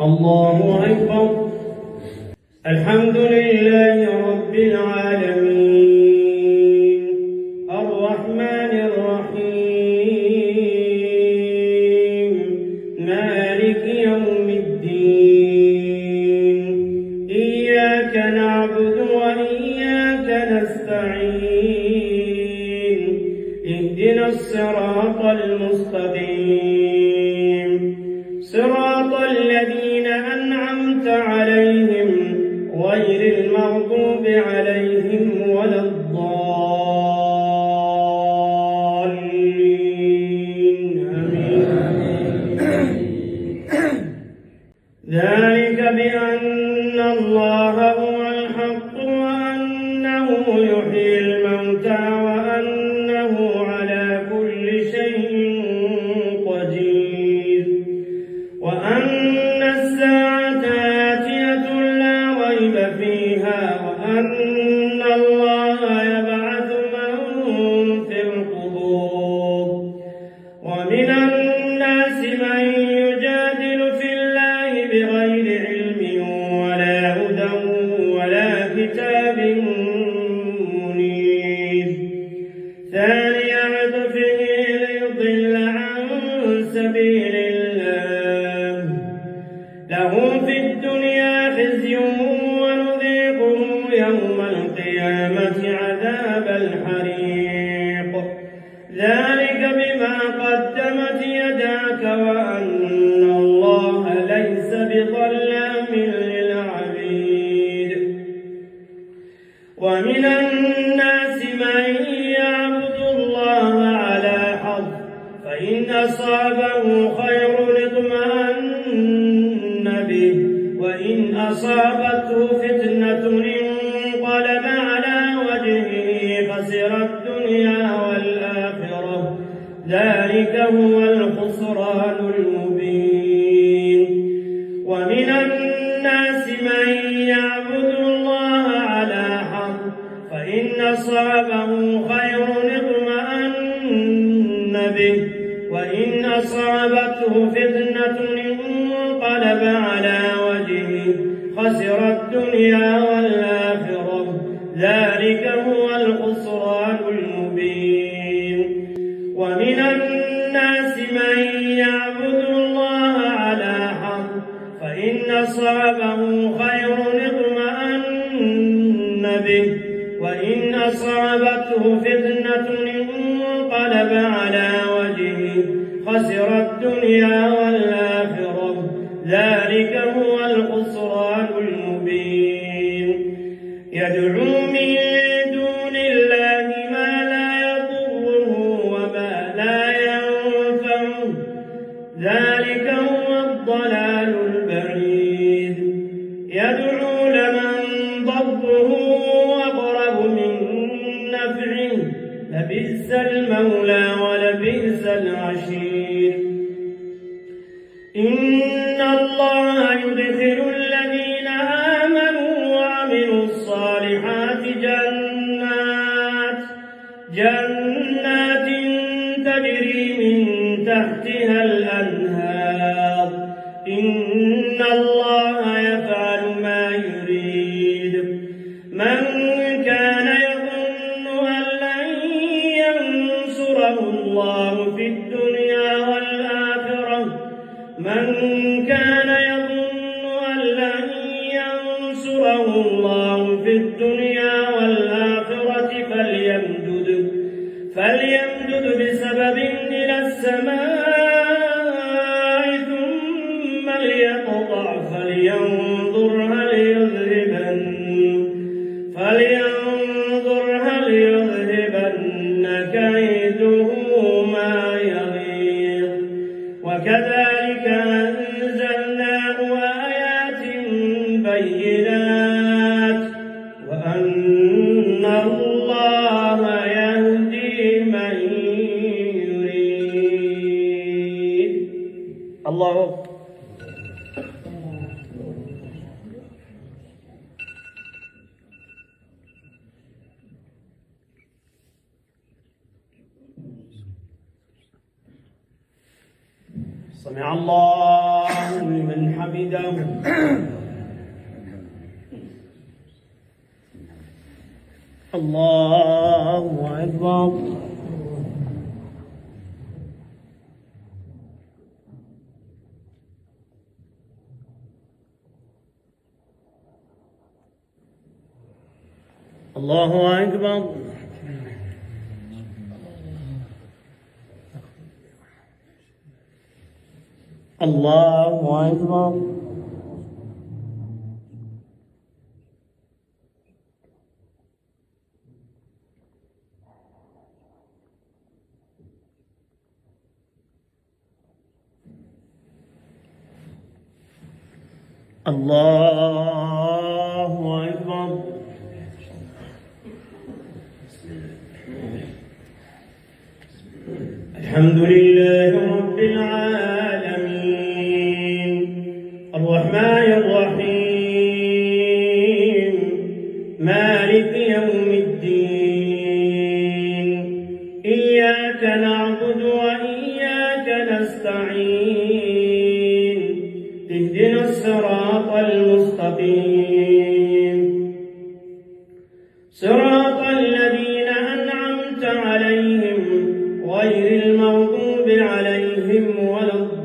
الله أكبر. الحمد لله رب العالمين الرحمن الرحيم مالك يوم الدين إياك نعبد وإياك نستعين اهدنا الصراط المستقيم صراط الذين أنعمت عليهم غير المغضوب عليهم ولا الضالين آمين. ذلك بأن الله هو الحق وأنه يحيي الموتى وأنه على كل شيء قدير وأن الساعة آتية لا ريب فيها وأن الله يبعث من في القبور ومن الناس من يجادل في الله بغير علم ولا هدى ولا كتاب منير ثاني عطفه ليضل عن سبيل الله له في الدنيا خزي ونذيقه يوم القيامة عذاب الحريق ذلك بما قدمت يداك وأن الله ليس بظلام للعبيد ومن الناس من يعبد الله على حظ فإن أصابه خير اطمأن به وإن أصابته فتنة انقلب على وجهه خسر الدنيا والآخرة ذلك هو الخسران المبين ومن الناس من يعبد الله على حظ فإن أصابه خير اطمأن به وإن أصابته فتنة انقلب على وجهه خسر الدنيا والآخرة ذلك هو الخسران المبين ومن الناس من يعبد الله على حظ فإن أصابه خير اطمأن به وإن أصابته فتنة انقلب على وجهه خسر الدنيا والآخرة ذلك هو الخسران المبين يدعو من دون الله ما لا يضره وما لا ينفعه ذلك هو الضلال البعيد يدعو لمن ضره أقرب من نفعه لبئس المولى ولبئس العشير إن الله يدخل الذين آمنوا وعملوا الصالحات جنات تجري من تحتها الأنهار إن الله يفعل ما يريد من كان يظن أن لن ينصره الله في الدنيا والآخرة من كان يظن أن لن ينصره الله في الدنيا والآخرة فليمدد بسبب إلى السماء ثم ليقطع فلينظر هل يذهبن كيده ما يغيظ وكذلك أنزلناه آيات بينات وأن الله يهدي من يريد الله سمع الله الله لمن حمده. الله أكبر. الله أكبر. الله أكبر. الله أكبر. الحمد لله رب العالمين الرحمن الرحيم مالك يوم الدين إياك نعبد وإياك نستعين اهدنا الصراط المستقيم صراط الذين أنعمت عليهم غير المغضوب عليهم ولا الضالين.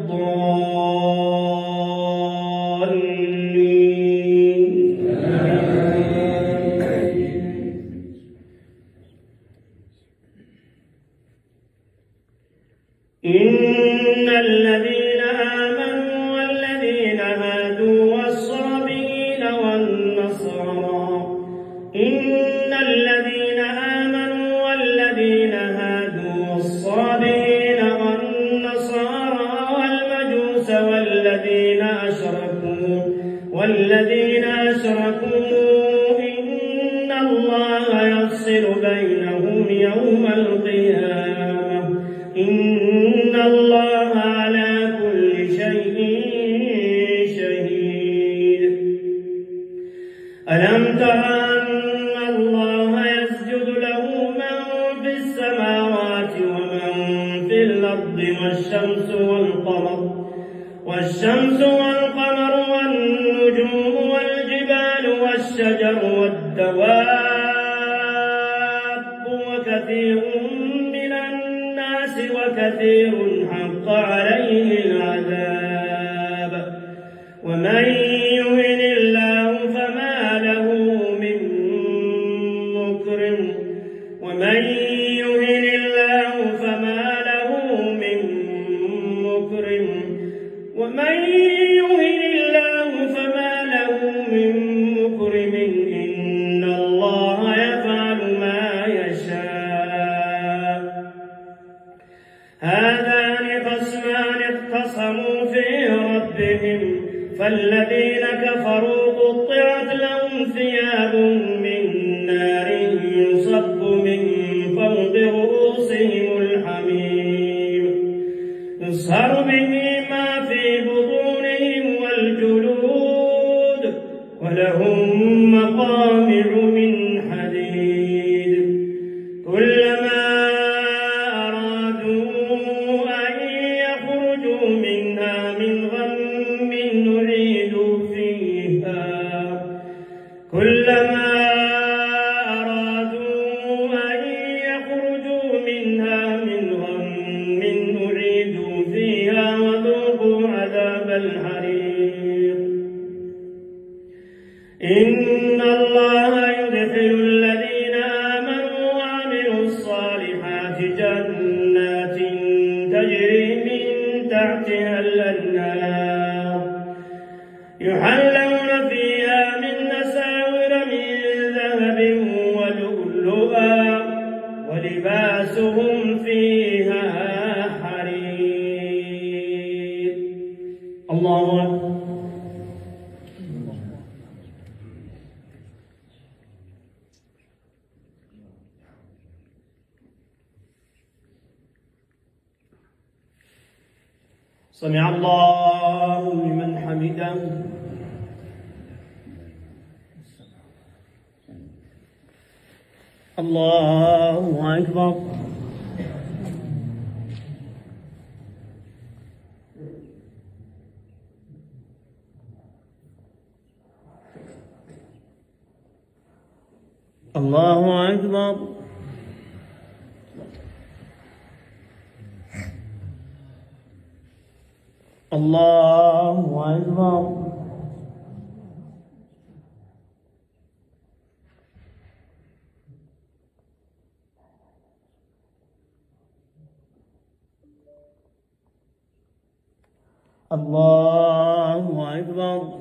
إن الذين آمنوا والذين هادوا والصابئين والنصارى إن الذين آمنوا والذين هادوا والصابئين والنصارى والمجوس والذين أشركوا إن الله يفصل بينهم يوم القيامة إن الله على كل شيء شهيد. ألم تر أن الله يسجد له من في السماوات ومن في الأرض والشمس والقمر والنجوم والجبال والشجر والدواب وكثير من الناس وكثير حق عليه العذاب ومن يهن الله فما له من مكرم إن الله يفعل ما يشاء. هذان خصمان اختصموا في ربهم فالذين كفروا قطعت لهم ثياب من نار يصب من فوق رؤوسهم الحميم يصهر به ما في بطونهم والجلود ولهم مقامع من حديد كلما أرادوا أن يخرجوا منها من غم نعيدوا فيها وذوقوا عذاب الحريق. إن الله يدخل الذين آمنوا وعملوا الصالحات جنات تجري من تحتها الأنهار يحلون فيها من أساور من ذهب ولؤلؤا ولباسهم فيها حرير. الله أكبر. سمع الله لمن حمده. الله أكبر. الله أكبر. الله أكبر. الله أكبر.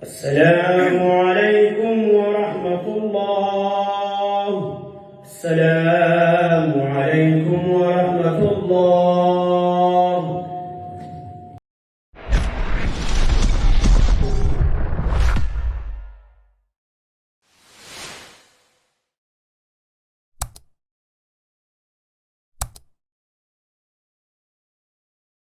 السلام عليكم ورحمة الله. السلام